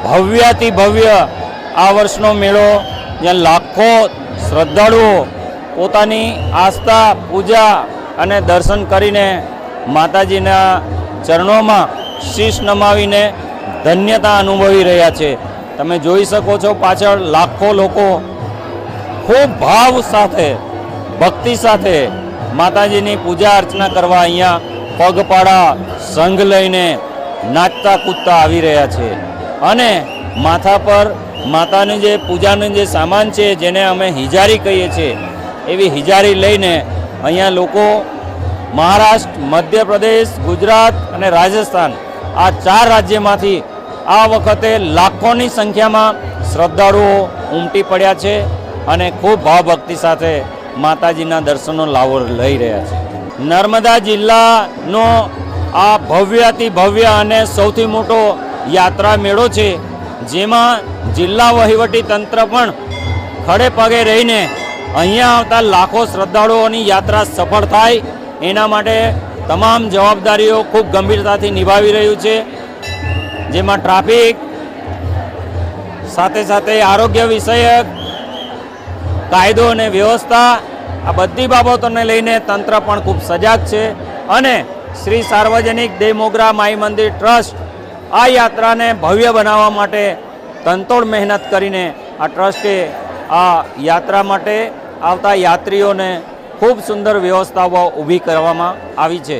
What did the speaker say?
ભવ્યાતિ ભવ્ય આ વર્ષનો મેળો, જ્યાં લાખો શ્રદ્ધાળુઓ પોતાની આસ્થા, પૂજા અને દર્શન કરીને માતાજીના ચરણોમાં શીશ નમાવીને ધન્યતા અનુભવી રહ્યા છે। તમે જોઈ શકો છો પાછળ લાખો લોકો ખૂબ ભાવ સાથે, ભક્તિ સાથે માતાજીની પૂજા અર્ચના કરવા અહીંયા પગપાળા સંઘ લઈને નાચતા કૂદતા આવી રહ્યા છે। અને માથા પર માતાની જે પૂજાનું જે સામાન છે, જેને અમે હિજારી કહીએ છીએ, એવી હિજારી લઈને અહીંયા લોકો મહારાષ્ટ્ર, મધ્યપ્રદેશ, ગુજરાત અને રાજસ્થાન આ 4 રાજ્યમાંથી આ વખતે લાખોની સંખ્યામાં શ્રદ્ધાળુઓ ઉમટી પડ્યા છે અને ખૂબ ભાવભક્તિ સાથે માતાજીના દર્શનનો લાવો લઈ રહ્યા છે। નર્મદા જિલ્લાનો આ ભવ્યાતિ ભવ્ય અને સૌથી મોટો યાત્રા મેળો છે, જેમાં જિલ્લા વહીવટી તંત્ર પણ ખડે પગે રહીને અહીંયા આવતા લાખો શ્રદ્ધાળુઓની યાત્રા સફળ થાય એના માટે તમામ જવાબદારીઓ ખૂબ ગંભીરતાથી નિભાવી રહ્યું છે, જેમાં ટ્રાફિક સાથે સાથે આરોગ્ય વિષયક, કાયદો અને વ્યવસ્થા, આ બધી બાબતોને લઈને તંત્ર પણ ખૂબ સજાગ છે। અને શ્રી સાર્વજનિક દેવ મોગરા માઈ મંદિર ટ્રસ્ટ આ યાત્રાને ભવ્ય બનાવવા માટે તનતોડ મહેનત કરીને આ ટ્રસ્ટે આ યાત્રા માટે આવતા યાત્રીઓને ખૂબ સુંદર વ્યવસ્થાઓ ઊભી કરવામાં આવી છે।